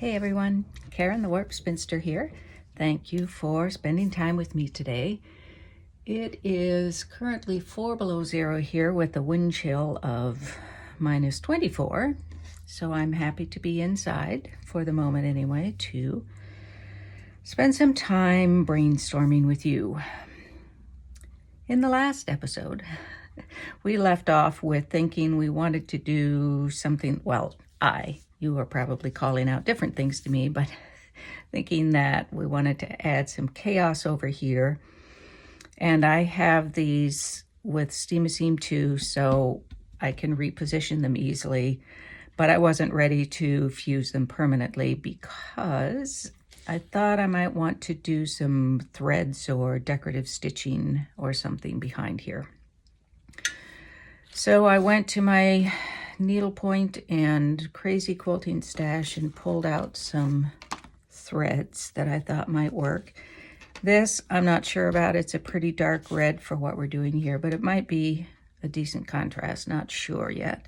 Hey everyone, Karen the Warp Spinster here. Thank you for spending time with me today. It is currently 4 below zero here with a wind chill of minus 24. So I'm happy to be inside for the moment anyway to spend some time brainstorming with you. In the last episode, we left off with thinking we wanted to do something, you were probably calling out different things to me, but thinking that we wanted to add some chaos over here. And I have these with Steam a Seam 2, so I can reposition them easily, but I wasn't ready to fuse them permanently because I thought I might want to do some threads or decorative stitching or something behind here. So I went to my needlepoint and crazy quilting stash and pulled out some threads that I thought might work. This I'm not sure about. It's a pretty dark red for what we're doing here, but it might be a decent contrast, not sure yet.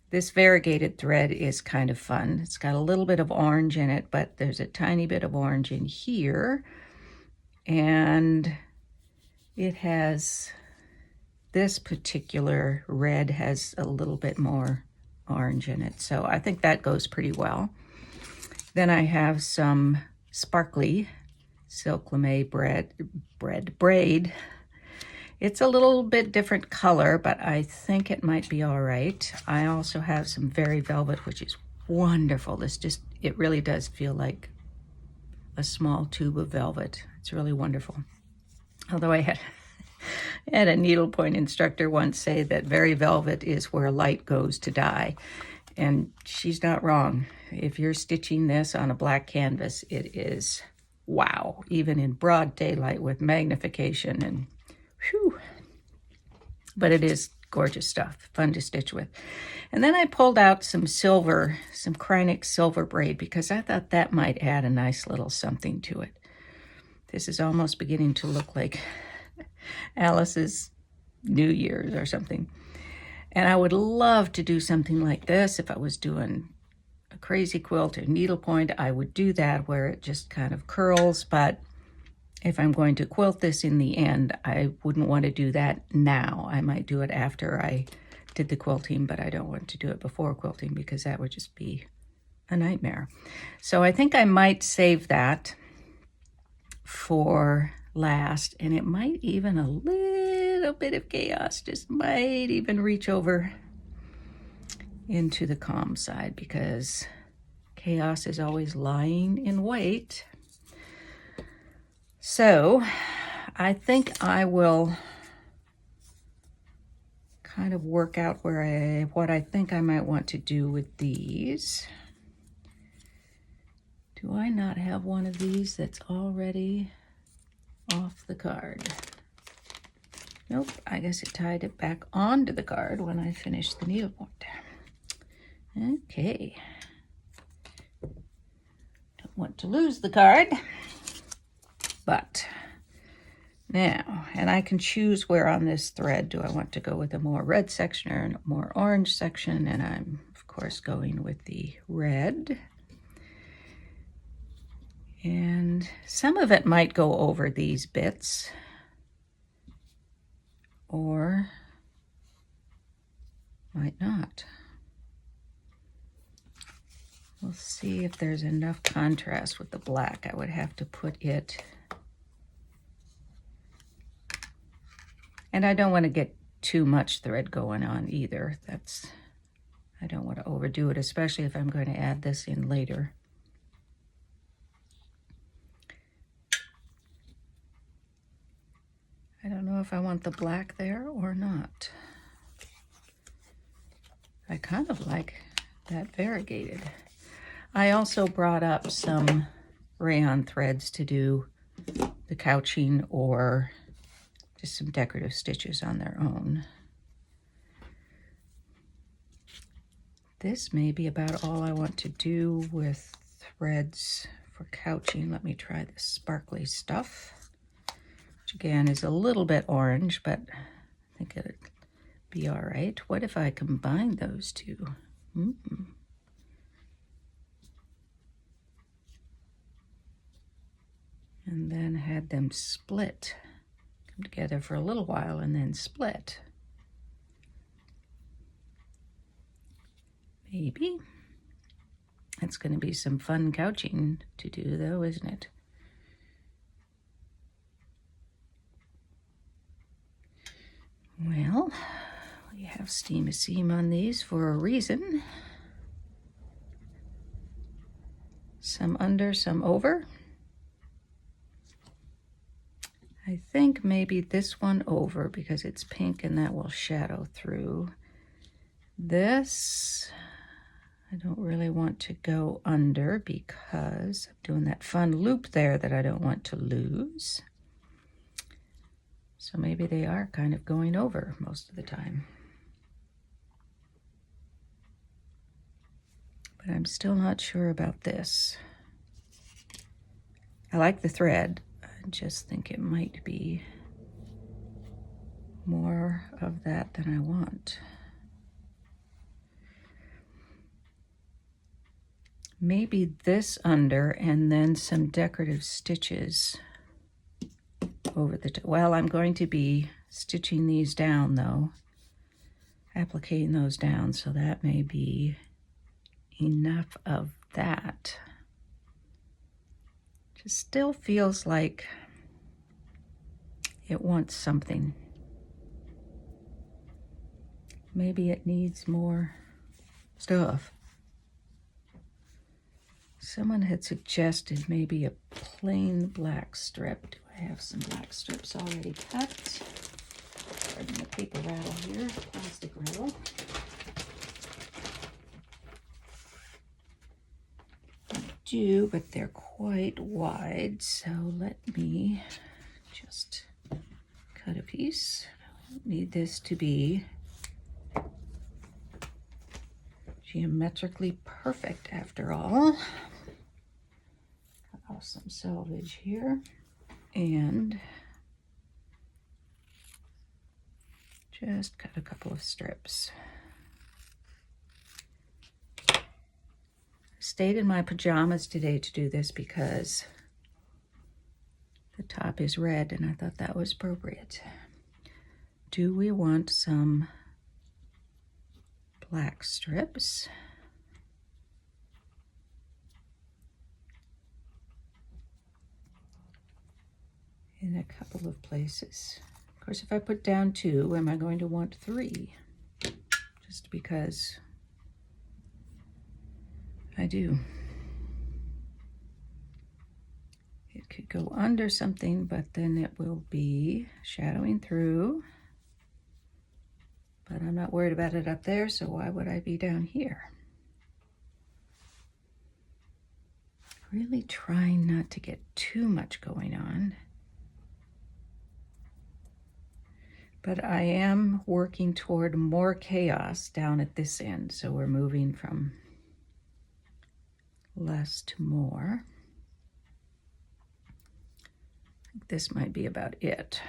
This variegated thread is kind of fun. It's got a little bit of orange in it, but there's a tiny bit of orange in here, and it has this particular red has a little bit more orange in it, so I think that goes pretty well. Then I have some sparkly silk lame braid. It's a little bit different color, but I think it might be all right. I also have some very velvet, which is wonderful. It really does feel like a small tube of velvet. It's really wonderful. Although I had a needlepoint instructor once say that very velvet is where light goes to die. And she's not wrong. If you're stitching this on a black canvas, it is wow, even in broad daylight with magnification and whew. But it is gorgeous stuff, fun to stitch with. And then I pulled out some silver, some Krynic silver braid, because I thought that might add a nice little something to it. This is almost beginning to look like Alice's New Year's or something. And I would love to do something like this. If I was doing a crazy quilt or needlepoint, I would do that where it just kind of curls. But if I'm going to quilt this in the end, I wouldn't want to do that now. I might do it after I did the quilting, but I don't want to do it before quilting because that would just be a nightmare. So I think I might save that for last, and it might even a little bit of chaos just might even reach over into the calm side, because chaos is always lying in wait. So I think I will kind of work out what I think I might want to do with these. Do I not have one of these that's already off the card? Nope, I guess it tied it back onto the card when I finished the needlepoint. Okay. Don't want to lose the card. But now, and I can choose where on this thread do I want to go with a more red section or a more orange section, and I'm of course going with the red. And some of it might go over these bits, or might not. We'll see if there's enough contrast with the black. I would have to put it, and I don't want to get too much thread going on either. I don't want to overdo it, especially if I'm going to add this in later. I don't know if I want the black there or not. I kind of like that variegated. I also brought up some rayon threads to do the couching or just some decorative stitches on their own. This may be about all I want to do with threads for couching. Let me try this sparkly stuff, which again is a little bit orange, but I think it'll be all right. What if I combine those two? and then had them split, come together for a little while and then split. Maybe. It's going to be some fun couching to do though, isn't it? Well, we have steam a seam on these for a reason. Some under, some over. I think maybe this one over because it's pink and that will shadow through. This, I don't really want to go under because I'm doing that fun loop there that I don't want to lose. So maybe they are kind of going over most of the time. But I'm still not sure about this. I like the thread. I just think it might be more of that than I want. Maybe this under and then some decorative stitches over the top. Well, I'm going to be stitching these down though, appliquing those down, so that may be enough of that. Just still feels like it wants something. Maybe it needs more stuff. Someone had suggested maybe a plain black strip. Do I have some black strips already cut? Pardon the paper rattle here, plastic rattle. I do, but they're quite wide, so let me just cut a piece. I don't need this to be geometrically perfect after all. Cut off some selvage here and just cut a couple of strips. I stayed in my pajamas today to do this because the top is red and I thought that was appropriate. Do we want some black strips? In a couple of places. Of course, if I put down 2, am I going to want 3? Just because I do. It could go under something, but then it will be shadowing through. But I'm not worried about it up there, so why would I be down here? Really trying not to get too much going on. But I am working toward more chaos down at this end, so we're moving from less to more. I think this might be about it.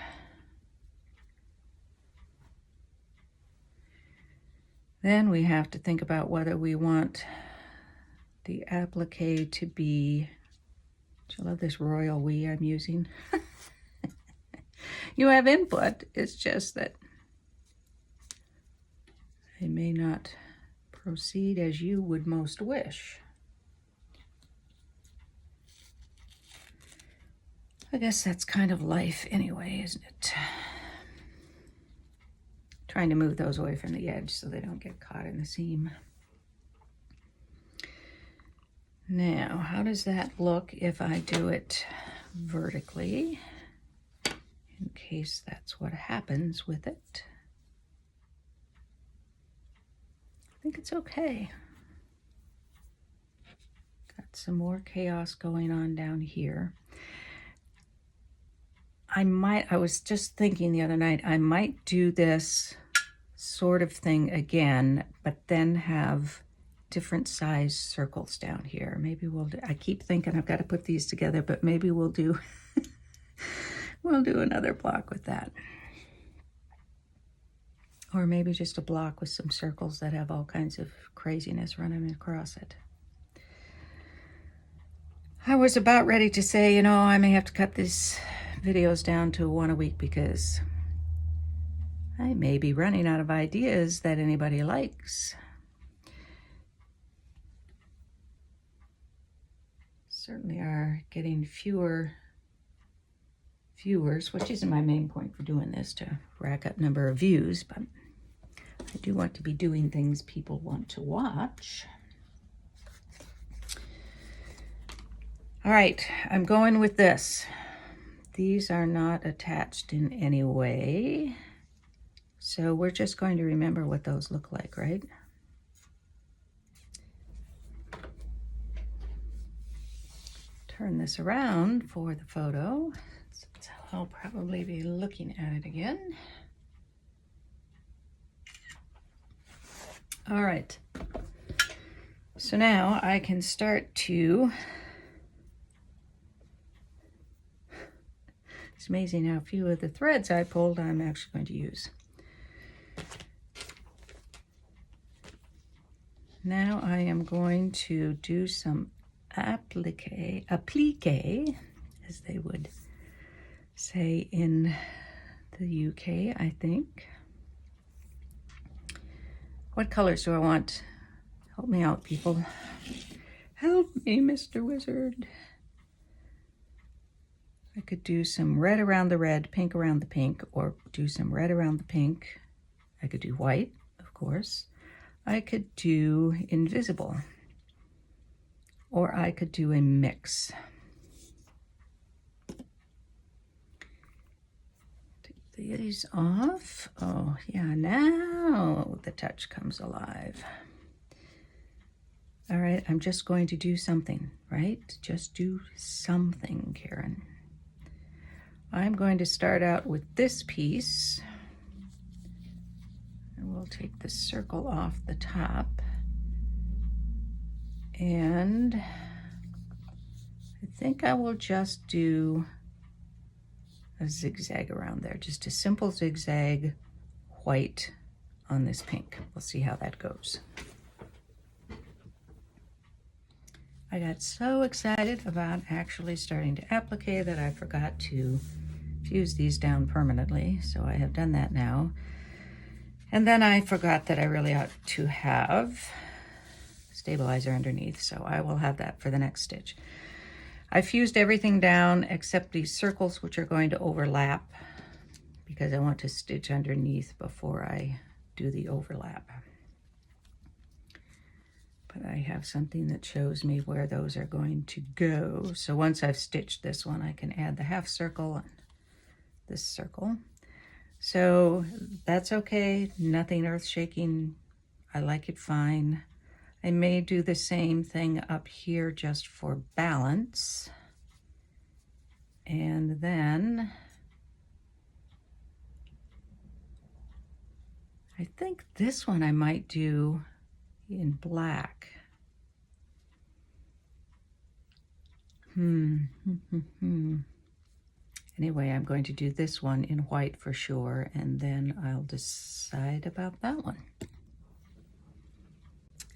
Then we have to think about whether we want the applique to be, I love this royal we I'm using. You have input, it's just that I may not proceed as you would most wish. I guess that's kind of life anyway, isn't it? Trying to move those away from the edge so they don't get caught in the seam. Now, how does that look if I do it vertically? In case that's what happens with it. I think it's okay. Got some more chaos going on down here. I was just thinking the other night, I might do this sort of thing again, but then have different size circles down here. Maybe we'll do, I keep thinking I've got to put these together, but maybe we'll do we'll do another block with that. Or maybe just a block with some circles that have all kinds of craziness running across it. I was about ready to say, you know, I may have to cut these videos down to one a week because I may be running out of ideas that anybody likes. Certainly are getting fewer viewers, which isn't my main point for doing this, to rack up number of views, but I do want to be doing things people want to watch. All right, I'm going with this. These are not attached in any way, so we're just going to remember what those look like, right? Turn this around for the photo. So I'll probably be looking at it again. All right, so now I can start to, it's amazing how few of the threads I pulled I'm actually going to use. Now I am going to do some applique, as they would say in the UK, I think. What colors do I want? Help me out, people. Help me, Mr. Wizard. I could do some red around the red, pink around the pink, or do some red around the pink. I could do white, of course. I could do invisible, or I could do a mix. Take these off. Oh yeah, now the touch comes alive. All right, I'm just going to do something, right? Just do something, Karen. I'm going to start out with this piece. And we'll take the circle off the top. And I think I will just do a zigzag around there, just a simple zigzag white on this pink. We'll see how that goes. I got so excited about actually starting to applique that I forgot to fuse these down permanently, so I have done that now. And then I forgot that I really ought to have stabilizer underneath, so I will have that for the next stitch. I fused everything down except these circles, which are going to overlap because I want to stitch underneath before I do the overlap. But I have something that shows me where those are going to go. So once I've stitched this one, I can add the half circle and this circle. So that's okay, nothing earth-shaking. I like it fine. I may do the same thing up here just for balance. And then I think this one I might do in black. Anyway, I'm going to do this one in white for sure, and then I'll decide about that one.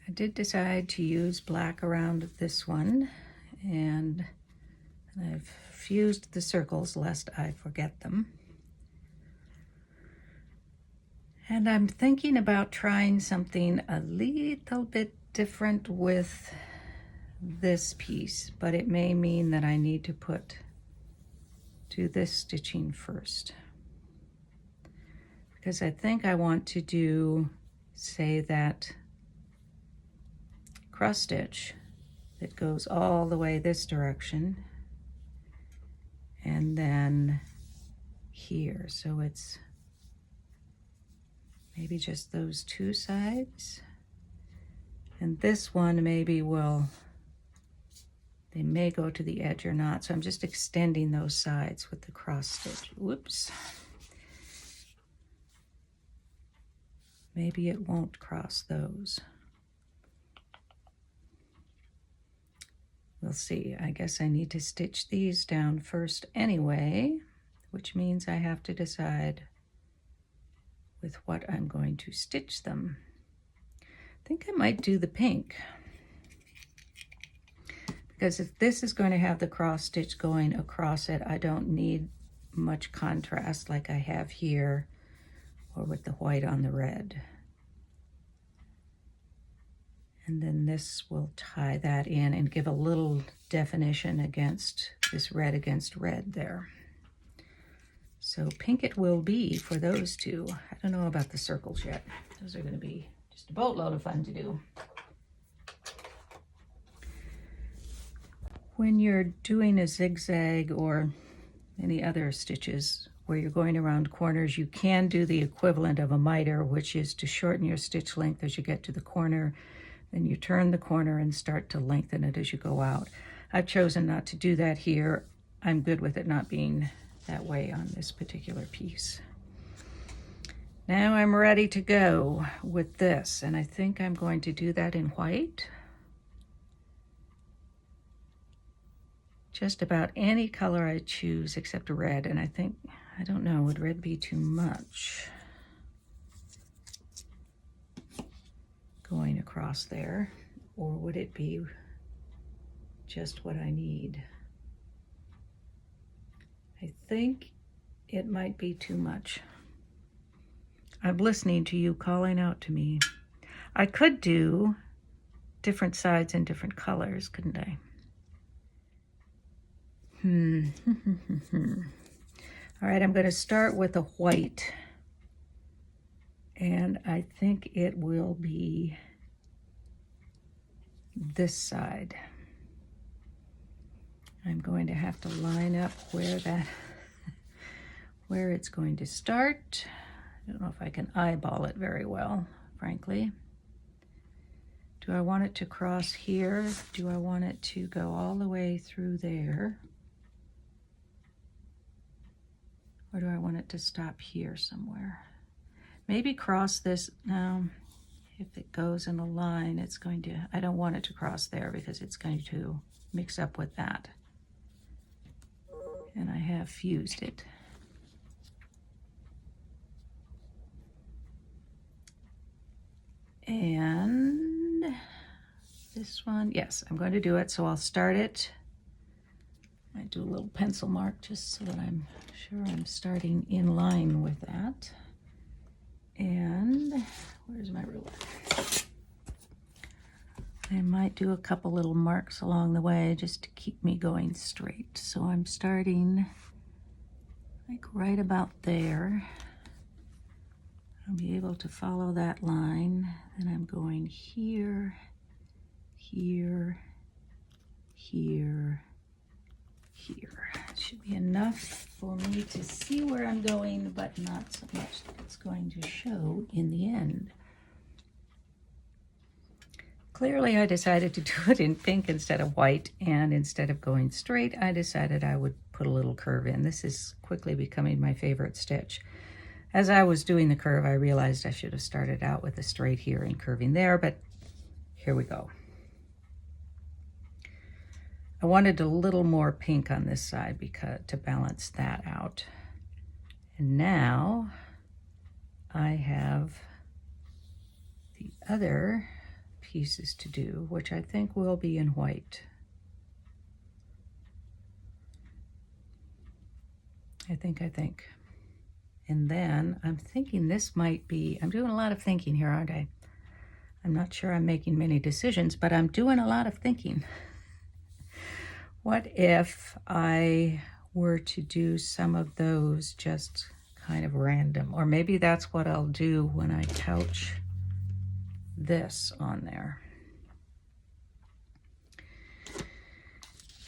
I did decide to use black around this one, and I've fused the circles lest I forget them. And I'm thinking about trying something a little bit different with this piece, but it may mean that I need to do this stitching first. Because I think I want to do, say, that cross stitch that goes all the way this direction and then here. So it's maybe just those two sides. And this one maybe they may go to the edge or not. So I'm just extending those sides with the cross stitch. Whoops. Maybe it won't cross those. We'll see. I guess I need to stitch these down first anyway, which means I have to decide with what I'm going to stitch them. I think I might do the pink because if this is going to have the cross stitch going across it, I don't need much contrast like I have here or with the white on the red. And then this will tie that in and give a little definition against this red against red there. So pink it will be for those two. I don't know about the circles yet. Those are going to be just a boatload of fun to do. When you're doing a zigzag or any other stitches where you're going around corners, you can do the equivalent of a miter, which is to shorten your stitch length as you get to the corner. Then you turn the corner and start to lengthen it as you go out. I've chosen not to do that here. I'm good with it not being that way on this particular piece. Now I'm ready to go with this, and I think I'm going to do that in white. Just about any color I choose except red, and I think, I don't know, would red be too much? Going across there, or would it be just what I need? I think it might be too much. I'm listening to you calling out to me. I could do different sides in different colors, couldn't I? All right, I'm going to start with a white. And I think it will be this side. I'm going to have to line up where it's going to start. I don't know if I can eyeball it very well, frankly. Do I want it to cross here? Do I want it to go all the way through there? Or do I want it to stop here somewhere? Maybe cross this. Now, if it goes in a line, it's going to, I don't want it to cross there because it's going to mix up with that. And I have fused it. And this one, yes, I'm going to do it. So I'll start it. I might do a little pencil mark just so that I'm sure I'm starting in line with that. And where's my ruler? I might do a couple little marks along the way just to keep me going straight. So I'm starting like right about there. I'll be able to follow that line. Then I'm going here, here, here, here. It should be enough for me to see where I'm going, but not so much that it's going to show in the end. Clearly, I decided to do it in pink instead of white, and instead of going straight, I decided I would put a little curve in. This is quickly becoming my favorite stitch. As I was doing the curve, I realized I should have started out with a straight here and curving there, but here we go. I wanted a little more pink on this side to balance that out. And now I have the other pieces to do, which I think will be in white. I think. And then I'm thinking this might be, I'm doing a lot of thinking here, aren't I? I'm not sure I'm making many decisions, but I'm doing a lot of thinking. What if I were to do some of those just kind of random? Or maybe that's what I'll do when I couch this on there.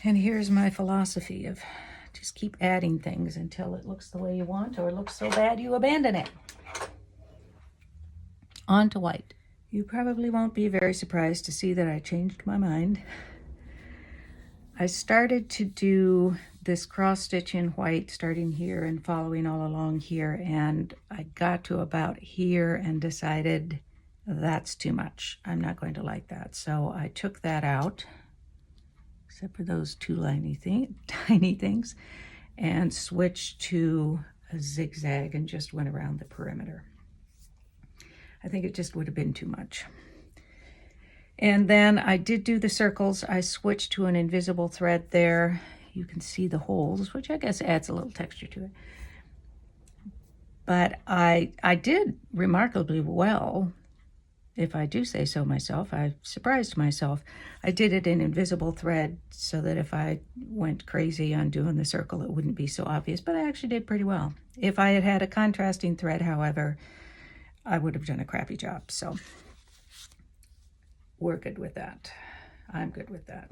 And here's my philosophy of just keep adding things until it looks the way you want, or it looks so bad you abandon it. On to white. You probably won't be very surprised to see that I changed my mind. I started to do this cross stitch in white, starting here and following all along here, and I got to about here and decided that's too much. I'm not going to like that. So I took that out, except for those two tiny things, and switched to a zigzag and just went around the perimeter. I think it just would have been too much. And then I did do the circles. I switched to an invisible thread there. You can see the holes, which I guess adds a little texture to it. But I did remarkably well, if I do say so myself. I surprised myself. I did it in invisible thread so that if I went crazy on doing the circle, it wouldn't be so obvious, but I actually did pretty well. If I had had a contrasting thread, however, I would have done a crappy job. So we're good with that. I'm good with that.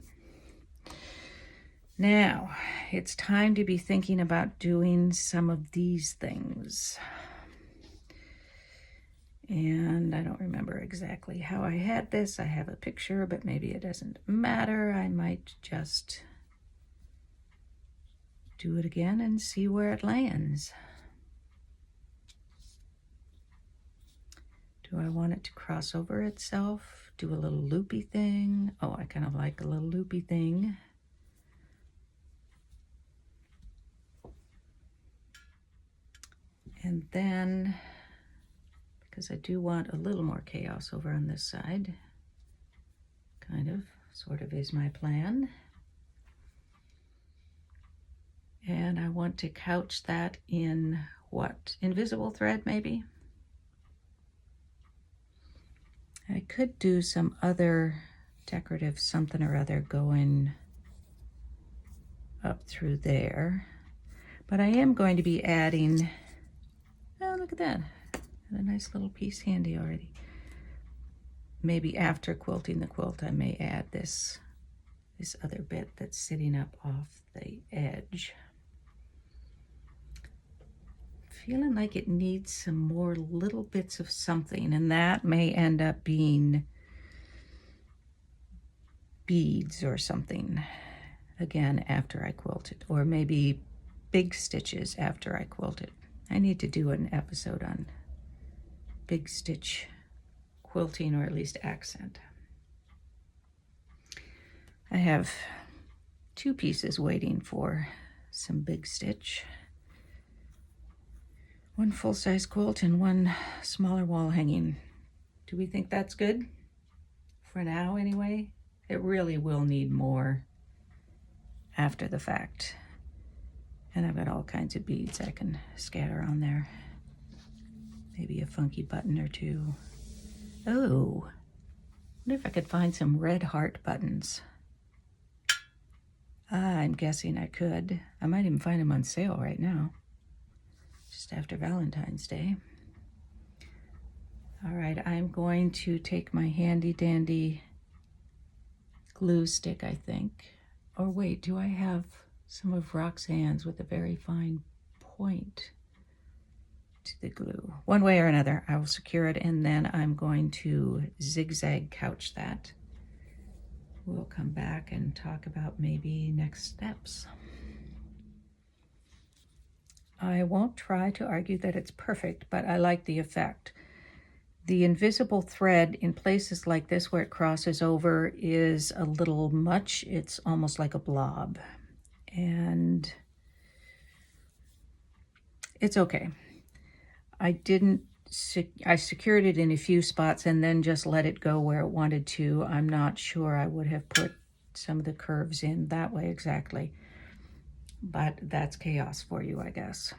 Now, it's time to be thinking about doing some of these things. And I don't remember exactly how I had this. I have a picture, but maybe it doesn't matter. I might just do it again and see where it lands. Do I want it to cross over itself? Do a little loopy thing? Oh, I kind of like a little loopy thing. And then, because I do want a little more chaos over on this side, kind of, sort of is my plan. And I want to couch that in what? Invisible thread, maybe? I could do some other decorative something or other going up through there. But I am going to be adding, oh, look at that. Got a nice little piece handy already. Maybe after quilting the quilt, I may add this other bit that's sitting up off the edge. Feeling like it needs some more little bits of something, and that may end up being beads or something, again, after I quilt it, or maybe big stitches after I quilt it. I need to do an episode on big stitch quilting, or at least accent. I have 2 pieces waiting for some big stitch. 1 full-size quilt and 1 smaller wall hanging. Do we think that's good? For now, anyway. It really will need more after the fact. And I've got all kinds of beads I can scatter on there. Maybe a funky button or 2. Oh, I wonder if I could find some red heart buttons. I'm guessing I could. I might even find them on sale right now, just after Valentine's Day. All right, I'm going to take my handy dandy glue stick, I think. Or wait, do I have some of Roxanne's with a very fine point to the glue? One way or another, I will secure it, and then I'm going to zigzag couch that. We'll come back and talk about maybe next steps. I won't try to argue that it's perfect, but I like the effect. The invisible thread in places like this where it crosses over is a little much. It's almost like a blob. And it's okay. I secured it in a few spots and then just let it go where it wanted to. I'm not sure I would have put some of the curves in that way exactly. But that's chaos for you, I guess.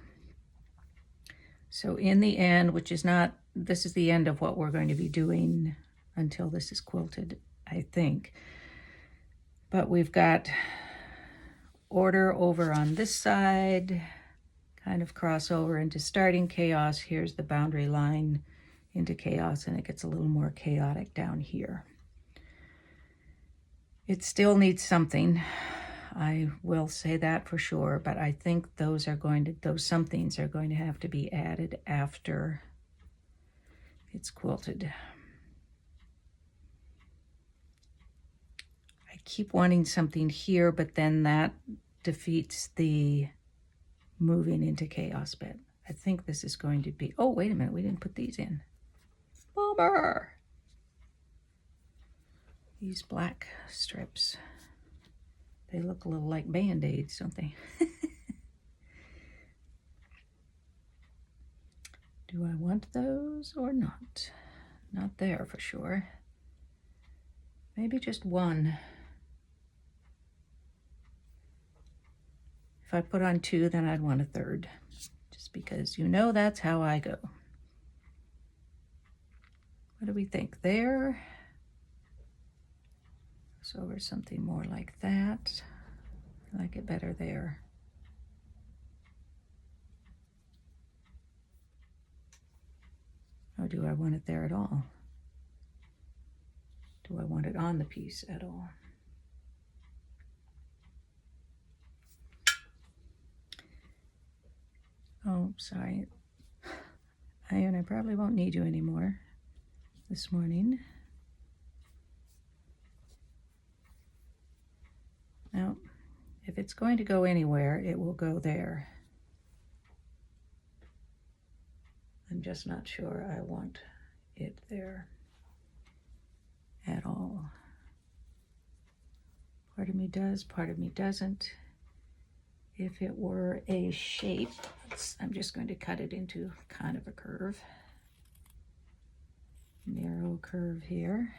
So in the end, which is not, this is the end of what we're going to be doing until this is quilted, I think. But we've got order over on this side, kind of cross over into starting chaos. Here's the boundary line into chaos, and it gets a little more chaotic down here. It still needs something. I will say that for sure, but I think those somethings are going to have to be added after it's quilted. I keep wanting something here, but then that defeats the moving into chaos bit. I think this is going to be, oh, wait a minute, we didn't put these in. Bummer! These black strips. They look a little like Band-Aids, don't they? Do I want those or not? Not there for sure. Maybe just one. If I put on two, then I'd want a third, just because you know that's how I go. What do we think there? So over something more like that. I like it better there. Or do I want it there at all? Do I want it on the piece at all? Oh, sorry. I probably won't need you anymore this morning. Now, if it's going to go anywhere, it will go there. I'm just not sure I want it there at all. Part of me does, part of me doesn't. If it were a shape, I'm just going to cut it into kind of a curve. Narrow curve here.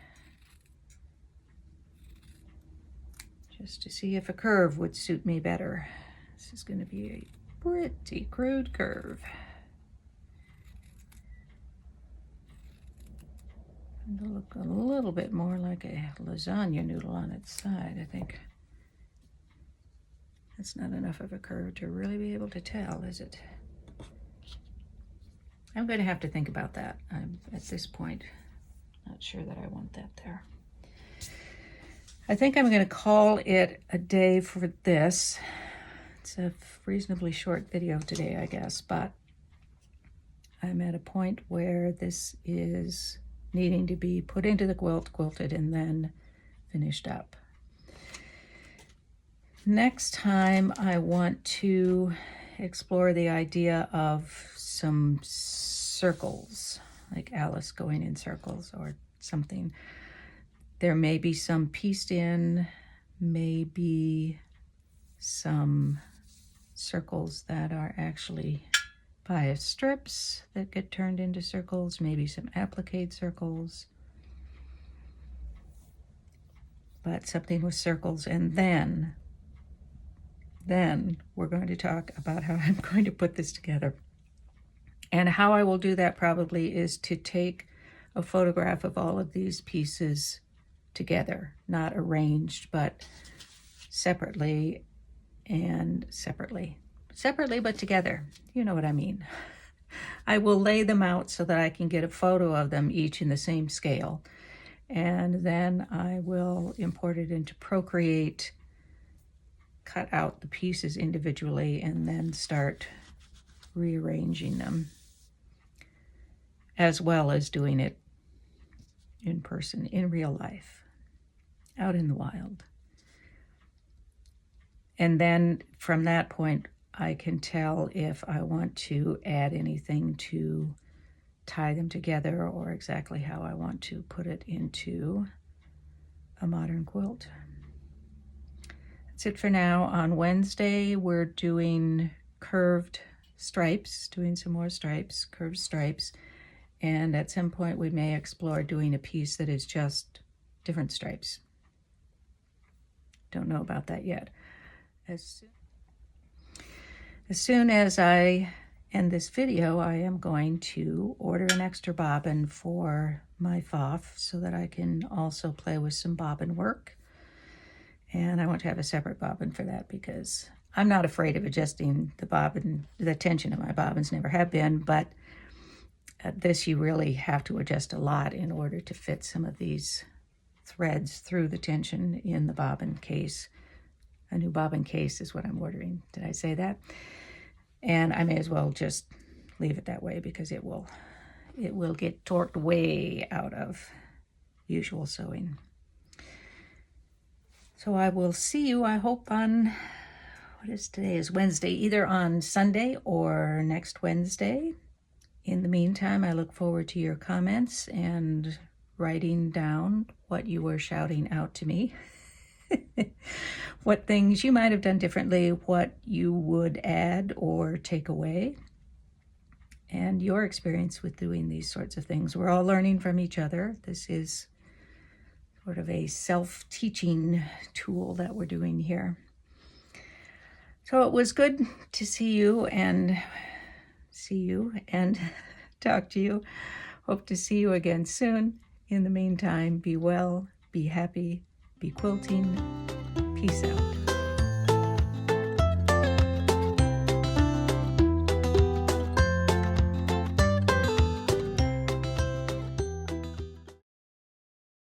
Just to see if a curve would suit me better. This is going to be a pretty crude curve. It'll look a little bit more like a lasagna noodle on its side, I think. That's not enough of a curve to really be able to tell, is it? I'm going to have to think about that. I'm, at this point, not sure that I want that there. I think I'm going to call it a day for this. It's a reasonably short video today, I guess, but I'm at a point where this is needing to be put into the quilt, quilted, and then finished up. Next time, I want to explore the idea of some circles, like Alice going in circles or something. There may be some pieced in, maybe some circles that are actually bias strips that get turned into circles, maybe some applique circles, but something with circles. And then we're going to talk about how I'm going to put this together. And how I will do that probably is to take a photograph of all of these pieces together, not arranged, but separately and separately but together. You know what I mean. I will lay them out so that I can get a photo of them each in the same scale, and then I will import it into Procreate, cut out the pieces individually, and then start rearranging them, as well as doing it in person, in real life, out in the wild. And then from that point, I can tell if I want to add anything to tie them together or exactly how I want to put it into a modern quilt. That's it for now. On Wednesday, we're doing curved stripes, doing some more stripes, curved stripes. And at some point, we may explore doing a piece that is just different stripes. Don't know about that yet. As soon as I end this video, I am going to order an extra bobbin for my FOF so that I can also play with some bobbin work. And I want to have a separate bobbin for that because I'm not afraid of adjusting the bobbin. The tension of my bobbins never have been, but this you really have to adjust a lot in order to fit some of these threads through the tension in the bobbin case. A new bobbin case is what I'm ordering. Did I say that? And I may as well just leave it that way because it will get torqued way out of usual sewing. So I will see you, I hope, on, what is today? Is Wednesday, either on Sunday or next Wednesday. In the meantime, I look forward to your comments and writing down what you were shouting out to me. What things you might have done differently, what you would add or take away, and your experience with doing these sorts of things. We're all learning from each other. This is sort of a self-teaching tool that we're doing here. So it was good to see you and talk to you. Hope to see you again soon. In the meantime, be well, be happy, be quilting. Peace out.